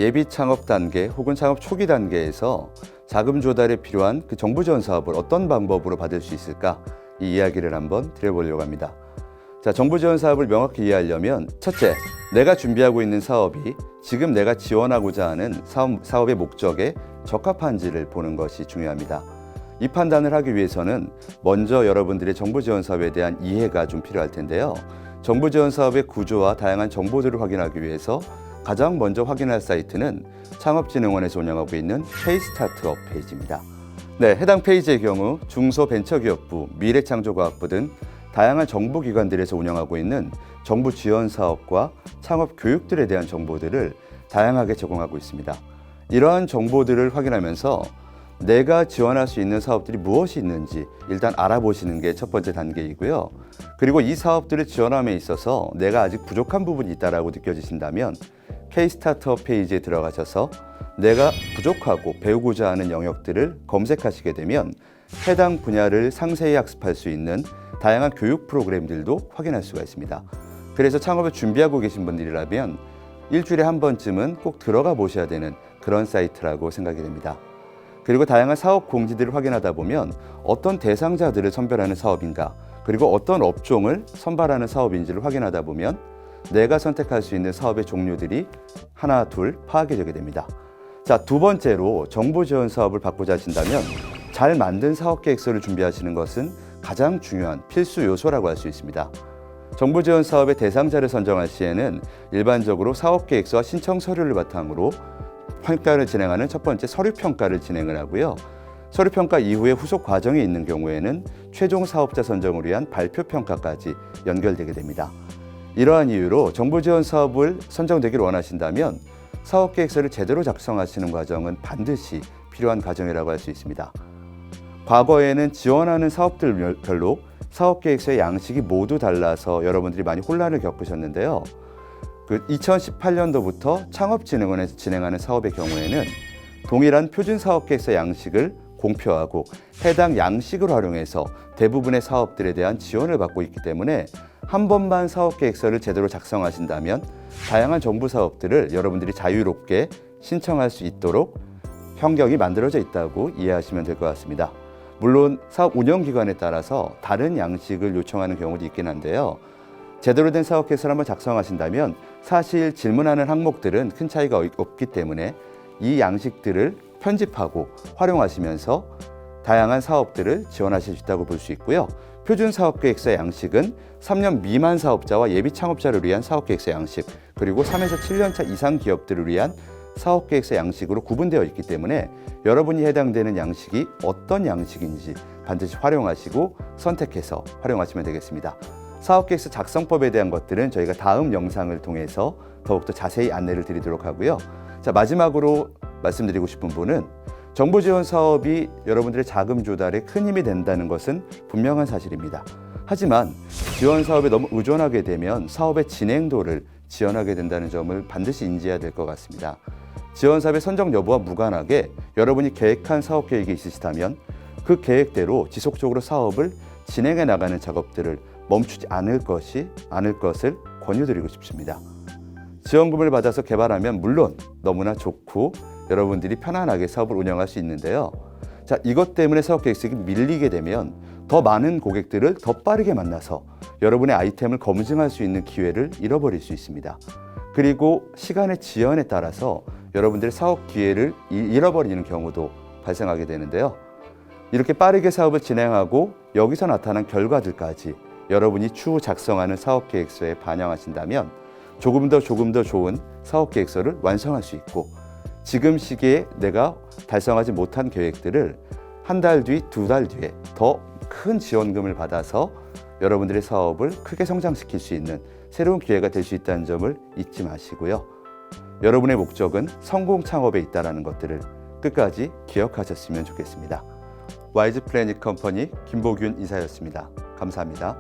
예비 창업 단계 혹은 창업 초기 단계에서 자금 조달에 필요한 그 정부 지원 사업을 어떤 방법으로 받을 수 있을까? 이 이야기를 한번 드려보려고 합니다. 자, 정부 지원 사업을 명확히 이해하려면 첫째, 내가 준비하고 있는 사업이 지금 내가 지원하고자 하는 사업의 목적에 적합한지를 보는 것이 중요합니다. 이 판단을 하기 위해서는 먼저 여러분들의 정부 지원 사업에 대한 이해가 좀 필요할 텐데요. 정부 지원 사업의 구조와 다양한 정보들을 확인하기 위해서 가장 먼저 확인할 사이트는 창업진흥원에서 운영하고 있는 K-스타트업 페이지입니다. 네, 해당 페이지의 경우 중소벤처기업부, 미래창조과학부 등 다양한 정부기관들에서 운영하고 있는 정부 지원 사업과 창업 교육들에 대한 정보들을 다양하게 제공하고 있습니다. 이러한 정보들을 확인하면서 내가 지원할 수 있는 사업들이 무엇이 있는지 일단 알아보시는 게 첫 번째 단계이고요. 그리고 이 사업들을 지원함에 있어서 내가 아직 부족한 부분이 있다고 느껴지신다면 K-스타트업 페이지에 들어가셔서 내가 부족하고 배우고자 하는 영역들을 검색하시게 되면 해당 분야를 상세히 학습할 수 있는 다양한 교육 프로그램들도 확인할 수가 있습니다. 그래서 창업을 준비하고 계신 분들이라면 일주일에 한 번쯤은 꼭 들어가 보셔야 되는 그런 사이트라고 생각이 됩니다. 그리고 다양한 사업 공지들을 확인하다 보면 어떤 대상자들을 선별하는 사업인가, 그리고 어떤 업종을 선발하는 사업인지를 확인하다 보면 내가 선택할 수 있는 사업의 종류들이 하나, 둘 파악이 되게 됩니다. 자, 두 번째로 정부 지원 사업을 받고자 하신다면 잘 만든 사업 계획서를 준비하시는 것은 가장 중요한 필수 요소라고 할 수 있습니다. 정부 지원 사업의 대상자를 선정할 시에는 일반적으로 사업 계획서와 신청 서류를 바탕으로 평가를 진행하는 첫 번째 서류 평가를 진행을 하고요. 서류 평가 이후에 후속 과정이 있는 경우에는 최종 사업자 선정을 위한 발표 평가까지 연결되게 됩니다. 이러한 이유로 정부 지원 사업을 선정되기를 원하신다면 사업 계획서를 제대로 작성하시는 과정은 반드시 필요한 과정이라고 할 수 있습니다. 과거에는 지원하는 사업들별로 사업 계획서의 양식이 모두 달라서 여러분들이 많이 혼란을 겪으셨는데요. 2018년도부터 창업진흥원에서 진행하는 사업의 경우에는 동일한 표준 사업 계획서 양식을 공표하고 해당 양식을 활용해서 대부분의 사업들에 대한 지원을 받고 있기 때문에 한 번만 사업 계획서를 제대로 작성하신다면 다양한 정부 사업들을 여러분들이 자유롭게 신청할 수 있도록 환경이 만들어져 있다고 이해하시면 될 것 같습니다. 물론 사업 운영기관에 따라서 다른 양식을 요청하는 경우도 있긴 한데요. 제대로 된 사업 계획서를 한번 작성하신다면 사실 질문하는 항목들은 큰 차이가 없기 때문에 이 양식들을 편집하고 활용하시면서 다양한 사업들을 지원하실 수 있다고 볼 수 있고요. 표준 사업계획서 양식은 3년 미만 사업자와 예비 창업자를 위한 사업계획서 양식, 그리고 3에서 7년차 이상 기업들을 위한 사업계획서 양식으로 구분되어 있기 때문에 여러분이 해당되는 양식이 어떤 양식인지 반드시 활용하시고 선택해서 활용하시면 되겠습니다. 사업계획서 작성법에 대한 것들은 저희가 다음 영상을 통해서 더욱더 자세히 안내를 드리도록 하고요. 자, 마지막으로 말씀드리고 싶은 부분은 정부 지원 사업이 여러분들의 자금 조달에 큰 힘이 된다는 것은 분명한 사실입니다. 하지만 지원 사업에 너무 의존하게 되면 사업의 진행도를 지연하게 된다는 점을 반드시 인지해야 될 것 같습니다. 지원 사업의 선정 여부와 무관하게 여러분이 계획한 사업 계획이 있으시다면 그 계획대로 지속적으로 사업을 진행해 나가는 작업들을 멈추지 않을 것을 권유드리고 싶습니다. 지원금을 받아서 개발하면 물론 너무나 좋고 여러분들이 편안하게 사업을 운영할 수 있는데요. 자, 이것 때문에 사업 계획이 밀리게 되면 더 많은 고객들을 더 빠르게 만나서 여러분의 아이템을 검증할 수 있는 기회를 잃어버릴 수 있습니다. 그리고 시간의 지연에 따라서 여러분들의 사업 기회를 잃어버리는 경우도 발생하게 되는데요. 이렇게 빠르게 사업을 진행하고 여기서 나타난 결과들까지 여러분이 추후 작성하는 사업 계획서에 반영하신다면 조금 더 좋은 사업 계획서를 완성할 수 있고 지금 시기에 내가 달성하지 못한 계획들을 한 달 뒤, 두 달 뒤에 더 큰 지원금을 받아서 여러분들의 사업을 크게 성장시킬 수 있는 새로운 기회가 될 수 있다는 점을 잊지 마시고요. 여러분의 목적은 성공 창업에 있다는 것들을 끝까지 기억하셨으면 좋겠습니다. 와이즈 플래닛 컴퍼니 김보균 이사였습니다. 감사합니다.